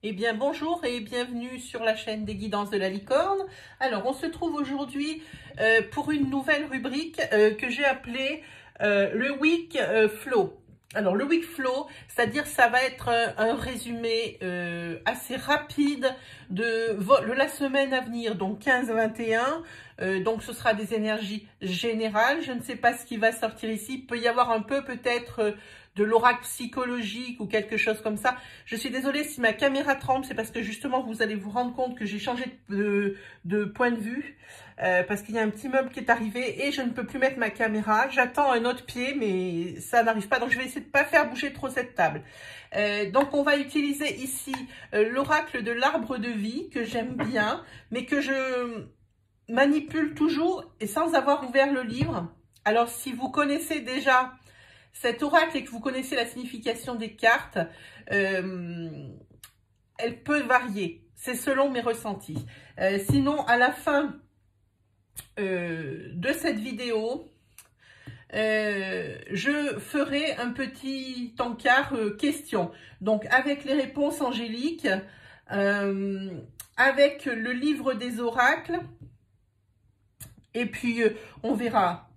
Eh bien, bonjour et bienvenue sur la chaîne des guidances de la licorne. Alors, on se trouve aujourd'hui pour une nouvelle rubrique que j'ai appelée le Week Flow. Alors, le Week Flow, c'est-à-dire ça va être un résumé assez rapide de la semaine à venir, donc 15-21. Donc, ce sera des énergies générales. Je ne sais pas ce qui va sortir ici. Il peut y avoir un peu peut-être de l'oracle psychologique ou quelque chose comme ça. Je suis désolée si ma caméra tremble, c'est parce que justement vous allez vous rendre compte que j'ai changé de point de vue parce qu'il y a un petit meuble qui est arrivé et je ne peux plus mettre ma caméra. J'attends un autre pied mais ça n'arrive pas, donc je vais essayer de ne pas faire bouger trop cette table. Donc on va utiliser ici l'oracle de l'arbre de vie que j'aime bien mais que je manipule toujours et sans avoir ouvert le livre. Alors si vous connaissez déjà cet oracle et que vous connaissez la signification des cartes, elle peut varier. C'est selon mes ressentis. Sinon, à la fin de cette vidéo, je ferai un petit encart question. Donc, avec les réponses angéliques, avec le livre des oracles, et puis on verra.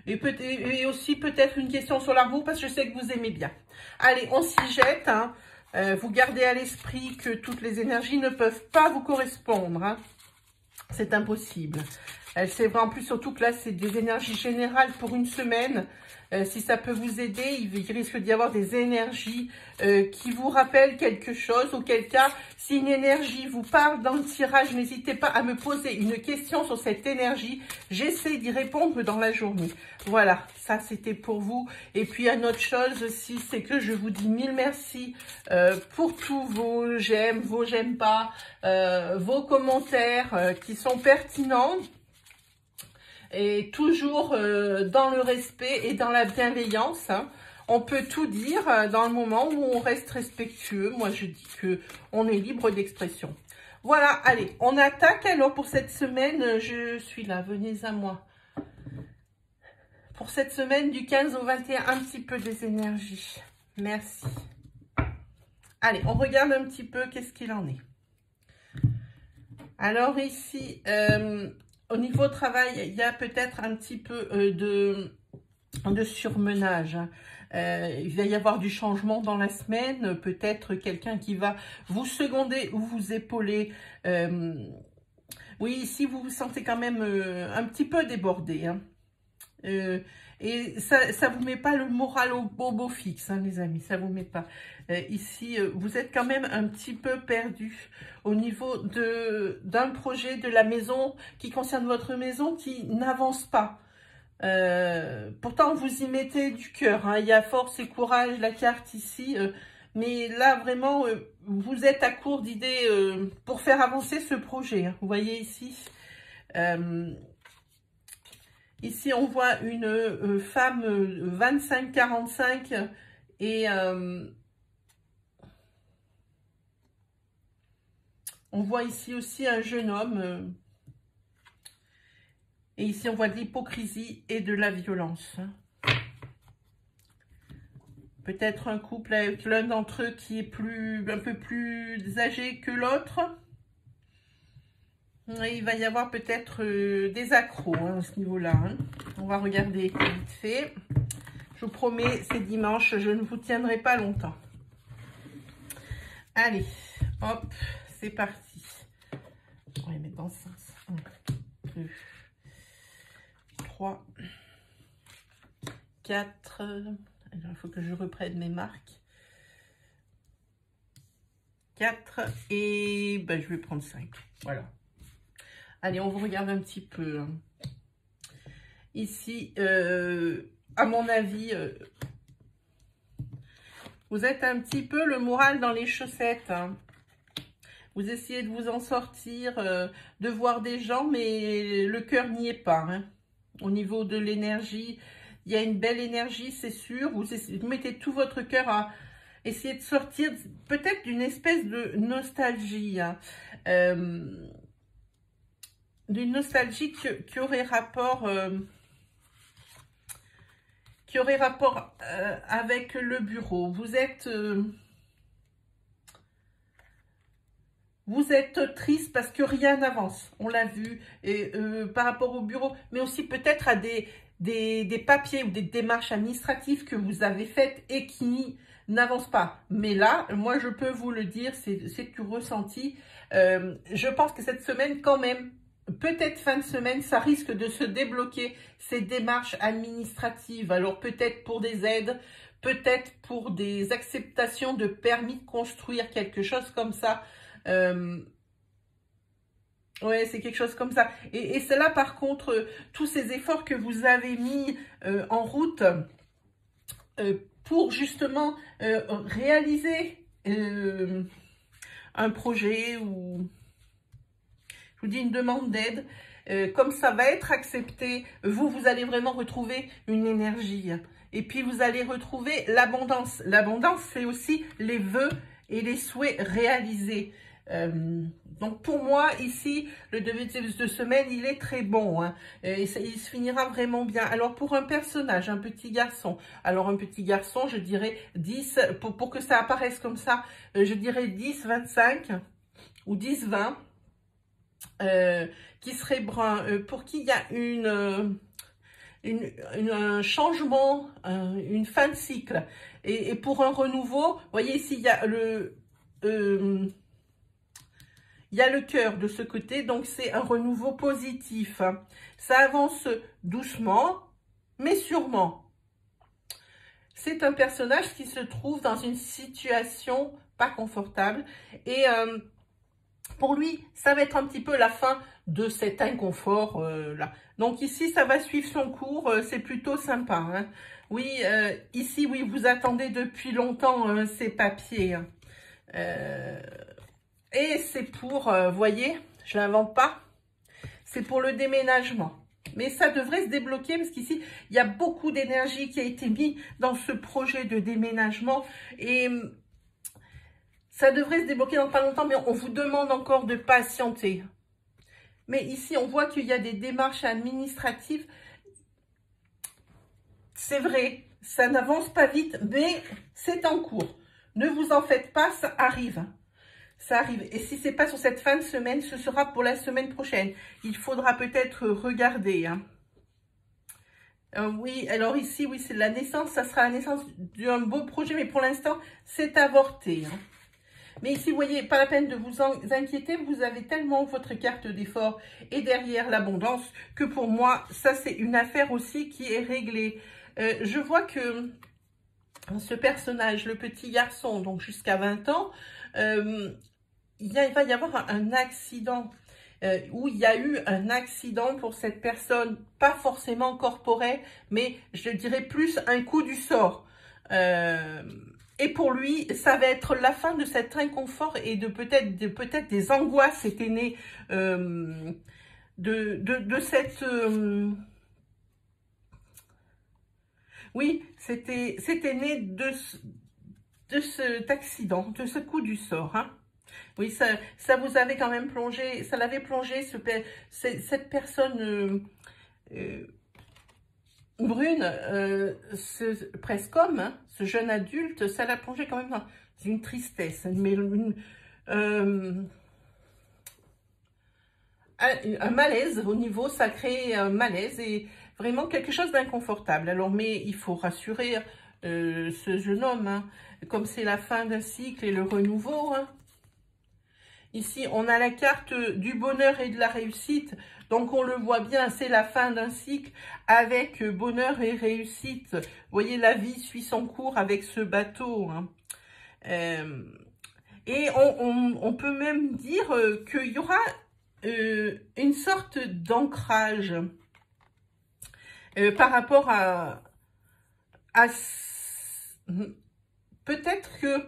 Et aussi peut-être une question sur l'arbre parce que je sais que vous aimez bien. Allez, on s'y jette. Hein. Vous gardez à l'esprit que toutes les énergies ne peuvent pas vous correspondre. Hein. C'est impossible. C'est vrai en plus, surtout que là, c'est des énergies générales pour une semaine. Si ça peut vous aider, il risque d'y avoir des énergies qui vous rappellent quelque chose. Auquel cas, si une énergie vous parle dans le tirage, n'hésitez pas à me poser une question sur cette énergie. J'essaie d'y répondre dans la journée. Voilà, ça c'était pour vous. Et puis, une autre chose aussi, c'est que je vous dis mille merci pour tous vos j'aime pas, vos commentaires qui sont pertinents. Et toujours dans le respect et dans la bienveillance. Hein. On peut tout dire dans le moment où on reste respectueux. Moi, je dis que on est libre d'expression. Voilà, allez, on attaque alors pour cette semaine. Je suis là, venez à moi. Pour cette semaine du 15 au 21, un petit peu des énergies. Merci. Allez, on regarde un petit peu qu'est-ce qu'il en est. Alors ici... au niveau travail, il y a peut-être un petit peu de surmenage. Il va y avoir du changement dans la semaine. Peut-être quelqu'un qui va vous seconder ou vous épauler. Oui, ici, vous vous sentez quand même un petit peu débordé. Hein. Et ça vous met pas le moral au beau fixe, hein, les amis, ça vous met pas. Ici, vous êtes quand même un petit peu perdu au niveau d'un projet de la maison qui concerne votre maison qui n'avance pas. Pourtant, vous y mettez du cœur, hein, il y a force et courage, la carte ici, mais là, vraiment, vous êtes à court d'idées pour faire avancer ce projet. Hein, vous voyez ici ici, on voit une femme 25-45 et on voit ici aussi un jeune homme. Et ici, on voit de l'hypocrisie et de la violence. Peut-être un couple avec l'un d'entre eux qui est un peu plus âgé que l'autre. Il va y avoir peut-être des accros hein, à ce niveau-là. Hein. On va regarder vite fait. Je vous promets, c'est dimanche, je ne vous tiendrai pas longtemps. Allez, hop, c'est parti. On va les mettre dans le sens. 1, 2, 3, 4. Alors, il faut que je reprenne mes marques. 4 et ben, je vais prendre 5. Voilà. Allez, on vous regarde un petit peu. Ici, à mon avis, vous êtes un petit peu le moral dans les chaussettes. Hein. Vous essayez de vous en sortir, de voir des gens, mais le cœur n'y est pas. Hein. Au niveau de l'énergie, il y a une belle énergie, c'est sûr. Vous mettez tout votre cœur à essayer de sortir peut-être d'une espèce de nostalgie. Hein. D'une nostalgie qui aurait rapport avec le bureau. Vous êtes Vous êtes triste parce que rien n'avance. On l'a vu par rapport au bureau, mais aussi peut-être à des papiers ou des démarches administratives que vous avez faites et qui n'avancent pas. Mais là, moi, je peux vous le dire, c'est du ressenti. Je pense que cette semaine, quand même, peut-être fin de semaine, ça risque de se débloquer ces démarches administratives. Alors peut-être pour des aides, peut-être pour des acceptations de permis de construire, quelque chose comme ça. Ouais, c'est quelque chose comme ça. Et c'est là, par contre, tous ces efforts que vous avez mis en route pour justement réaliser un projet ou, je vous dis, une demande d'aide, comme ça va être accepté, vous allez vraiment retrouver une énergie. Et puis, vous allez retrouver l'abondance. L'abondance, c'est aussi les vœux et les souhaits réalisés. Donc pour moi ici le début de semaine il est très bon, hein, et il se finira vraiment bien. Alors pour un personnage, un petit garçon, alors un petit garçon je dirais 10 pour que ça apparaisse comme ça, je dirais 10 25 ou 10 20 qui serait brun, pour qui il y a un changement, une fin de cycle, et pour un renouveau. Vous voyez ici il y a il y a le cœur de ce côté, donc c'est un renouveau positif. Ça avance doucement, mais sûrement. C'est un personnage qui se trouve dans une situation pas confortable. Et pour lui, ça va être un petit peu la fin de cet inconfort là. Donc ici, ça va suivre son cours. C'est plutôt sympa, hein. Oui, ici, oui, vous attendez depuis longtemps ces papiers. Et c'est pour, voyez, je l'invente pas, c'est pour le déménagement. Mais ça devrait se débloquer parce qu'ici, il y a beaucoup d'énergie qui a été mise dans ce projet de déménagement. Et ça devrait se débloquer dans pas longtemps, mais on vous demande encore de patienter. Mais ici, on voit qu'il y a des démarches administratives. C'est vrai, ça n'avance pas vite, mais c'est en cours. Ne vous en faites pas, ça arrive. Ça arrive. Et si ce n'est pas sur cette fin de semaine, ce sera pour la semaine prochaine. Il faudra peut-être regarder, hein. Oui, alors ici, oui, c'est la naissance. Ça sera la naissance d'un beau projet, mais pour l'instant, c'est avorté, hein. Mais ici, vous voyez, pas la peine de vous inquiéter. Vous avez tellement votre carte d'effort et derrière l'abondance que pour moi, ça, c'est une affaire aussi qui est réglée. Je vois que ce personnage, le petit garçon, donc jusqu'à 20 ans, il va y avoir un accident, où il y a eu un accident pour cette personne, pas forcément corporel, mais je dirais plus un coup du sort. Et pour lui, ça va être la fin de cet inconfort et de peut-être des angoisses étaient nées de cette... oui, c'était né de cet accident, de ce coup du sort, hein. Oui, ça vous avait quand même plongé, ça l'avait plongé, cette personne brune, presque homme, hein, ce jeune adulte, ça l'a plongé quand même dans une tristesse, un malaise au niveau, ça crée un malaise et vraiment quelque chose d'inconfortable. Alors, mais il faut rassurer ce jeune homme, hein, comme c'est la fin d'un cycle et le renouveau, hein. Ici, on a la carte du bonheur et de la réussite. Donc, on le voit bien, c'est la fin d'un cycle avec bonheur et réussite. Vous voyez, la vie suit son cours avec ce bateau, hein. Et on peut même dire qu'il y aura une sorte d'ancrage par rapport à peut-être que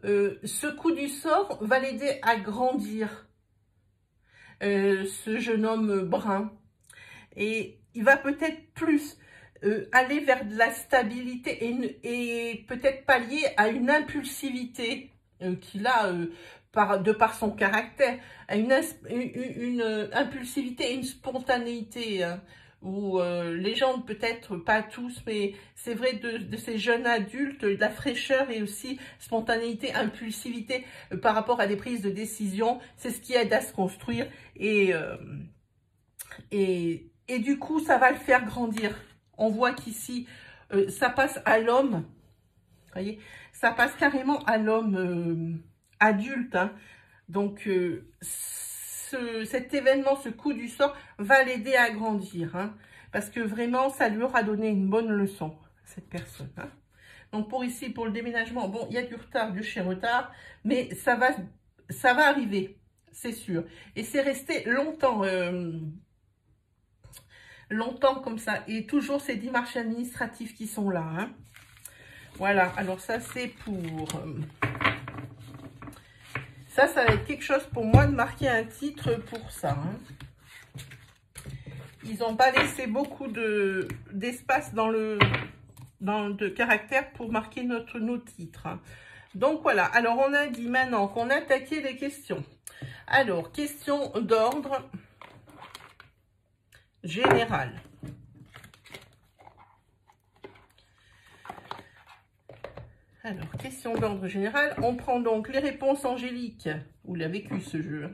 ce coup du sort va l'aider à grandir, ce jeune homme brun. Et il va peut-être plus aller vers de la stabilité et peut-être pallier à une impulsivité qu'il a de par son caractère, à une impulsivité et une spontanéité, hein, où les gens, peut-être pas tous, mais c'est vrai de ces jeunes adultes, de la fraîcheur et aussi spontanéité, impulsivité par rapport à des prises de décision. C'est ce qui aide à se construire et du coup, ça va le faire grandir. On voit qu'ici, ça passe à l'homme. Vous voyez, ça passe carrément à l'homme adulte. Hein. Donc, cet événement, ce coup du sort, va l'aider à grandir. Hein, parce que vraiment, ça lui aura donné une bonne leçon, cette personne. Hein. Donc, pour ici, pour le déménagement, bon, il y a du retard, du chez retard, mais ça va arriver, c'est sûr. Et c'est resté longtemps... longtemps comme ça, et toujours ces démarches administratives qui sont là. Hein. Voilà, alors ça c'est pour... ça va être quelque chose pour moi de marquer un titre pour ça. Hein. Ils n'ont pas laissé beaucoup d'espace dans le caractère pour marquer nos titres. Hein. Donc voilà, alors on a dit maintenant qu'on a attaqué les questions. Alors, question d'ordre général. Alors, question d'ordre général. On prend donc les réponses angéliques. Vous l'avez vécu ce jeu. Hein,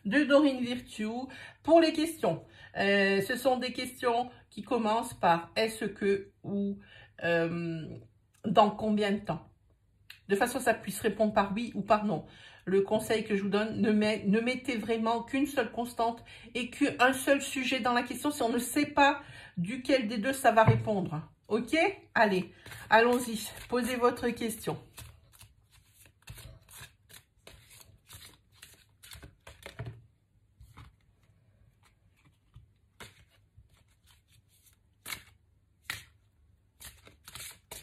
de Dorine Virtue. Pour les questions, ce sont des questions qui commencent par est-ce que ou dans combien de temps. De façon à ce que ça puisse répondre par oui ou par non. Le conseil que je vous donne, ne mettez vraiment qu'une seule constante et qu'un seul sujet dans la question si on ne sait pas duquel des deux ça va répondre. Ok? Allez, allons-y. Posez votre question.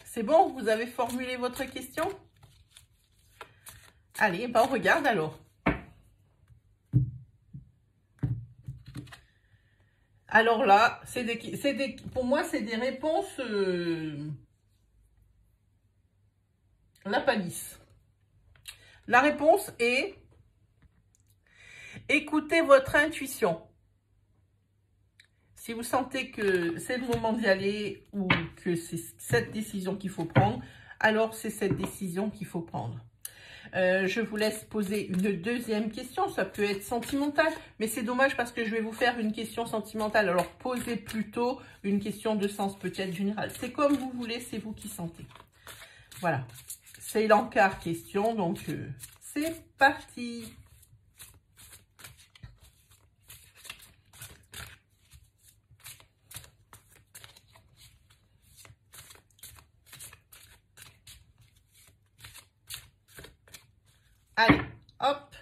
C'est bon? Vous avez formulé votre question? Allez, ben on regarde alors. Alors là, pour moi, c'est des réponses la palisse. La réponse est écoutez votre intuition. Si vous sentez que c'est le moment d'y aller ou que c'est cette décision qu'il faut prendre, alors c'est cette décision qu'il faut prendre. Je vous laisse poser une deuxième question. Ça peut être sentimental, mais c'est dommage parce que je vais vous faire une question sentimentale. Alors, posez plutôt une question de sens peut-être général. C'est comme vous voulez, c'est vous qui sentez. Voilà. C'est l'encart question, donc c'est parti. Allez, hop.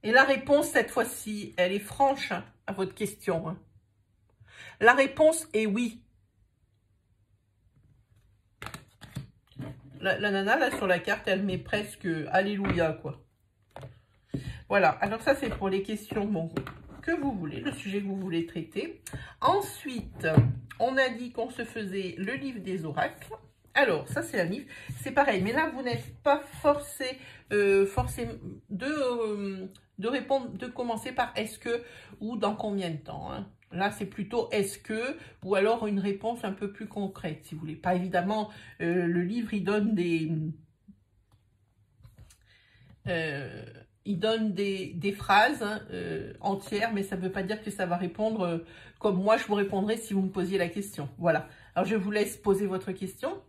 Et la réponse, cette fois-ci, elle est franche hein, à votre question. Hein. La réponse est oui. La nana, là, sur la carte, elle met presque alléluia, quoi. Voilà. Alors, ça, c'est pour les questions bon, que vous voulez, le sujet que vous voulez traiter. Ensuite, on a dit qu'on se faisait le livre des oracles. Alors, ça, c'est un livre. C'est pareil, mais là, vous n'êtes pas forcé de répondre, de commencer par est-ce que ou dans combien de temps. Hein. Là, c'est plutôt est-ce que ou alors une réponse un peu plus concrète, si vous voulez. Pas évidemment, le livre, il donne des phrases hein, entières, mais ça ne veut pas dire que ça va répondre comme moi, je vous répondrai si vous me posiez la question. Voilà. Alors, je vous laisse poser votre question.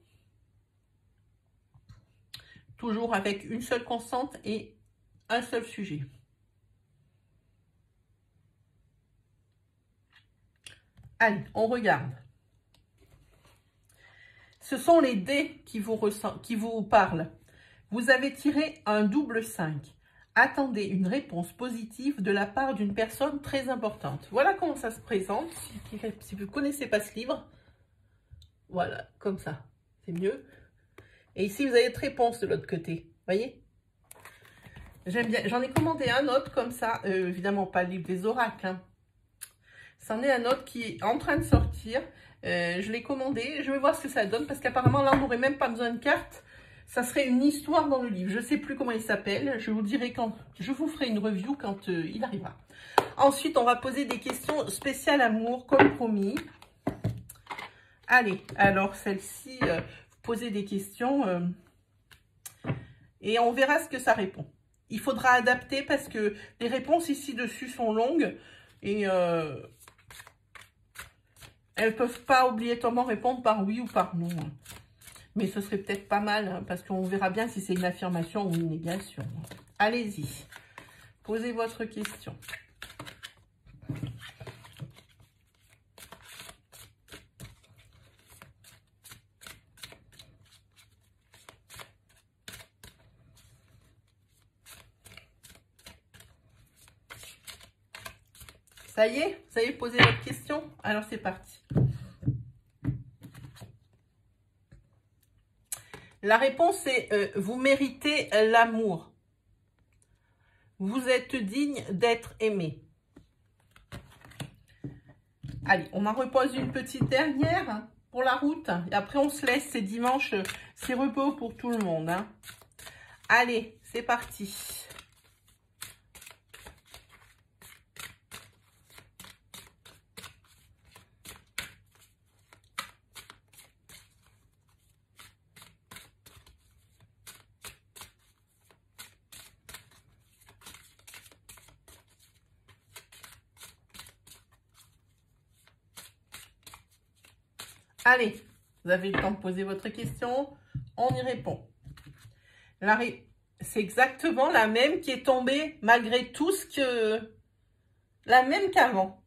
Toujours avec une seule constante et un seul sujet. Allez, on regarde. Ce sont les dés qui vous parlent. Vous avez tiré un double 5. Attendez une réponse positive de la part d'une personne très importante. Voilà comment ça se présente. Si vous ne connaissez pas ce livre, voilà, comme ça, c'est mieux. Et ici, vous avez votre réponse de l'autre côté. Voyez? J'aime bien. J'en ai commandé un autre comme ça. Évidemment, pas le livre des oracles. Hein. C'en est un autre qui est en train de sortir. Je l'ai commandé. Je vais voir ce que ça donne. Parce qu'apparemment, là, on n'aurait même pas besoin de cartes. Ça serait une histoire dans le livre. Je ne sais plus comment il s'appelle. Je vous dirai quand. Je vous ferai une review quand il arrivera. Ensuite, on va poser des questions spéciales amour, comme promis. Allez, alors celle-ci, posez des questions et on verra ce que ça répond. Il faudra adapter parce que les réponses ici dessus sont longues et elles ne peuvent pas obligatoirement répondre par oui ou par non. Mais ce serait peut-être pas mal hein, parce qu'on verra bien si c'est une affirmation ou une négation. Allez-y, posez votre question. Ça y est, vous avez posé votre question? Alors c'est parti. La réponse est vous méritez l'amour. Vous êtes digne d'être aimé. Allez, on en repose une petite dernière pour la route. Et après, on se laisse. C'est dimanche, c'est repos pour tout le monde. Hein. Allez, c'est parti. Allez, vous avez le temps de poser votre question. On y répond. C'est exactement la même qui est tombée malgré tout ce que... La même qu'avant.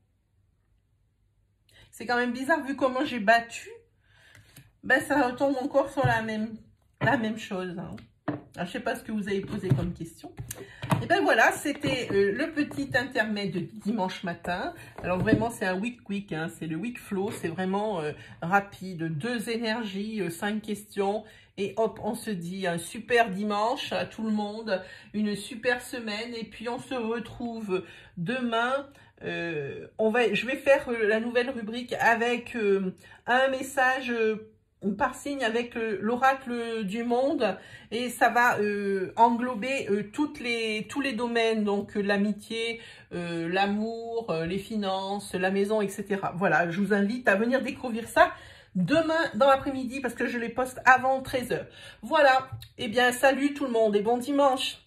C'est quand même bizarre vu comment j'ai battu. Ben, ça retombe encore sur la même chose. Hein. Alors, je ne sais pas ce que vous avez posé comme question. Et ben voilà, c'était le petit intermède de dimanche matin. Alors vraiment, c'est un week quick, hein, c'est le week flow, c'est vraiment rapide. 2 énergies, 5 questions. Et hop, on se dit un super dimanche à tout le monde, une super semaine. Et puis, on se retrouve demain. Je vais faire la nouvelle rubrique avec un message par signe avec l'oracle du monde et ça va englober tous les domaines, donc l'amitié, l'amour, les finances, la maison, etc. Voilà, je vous invite à venir découvrir ça demain dans l'après-midi parce que je les poste avant 13 h. Voilà, et bien salut tout le monde et bon dimanche.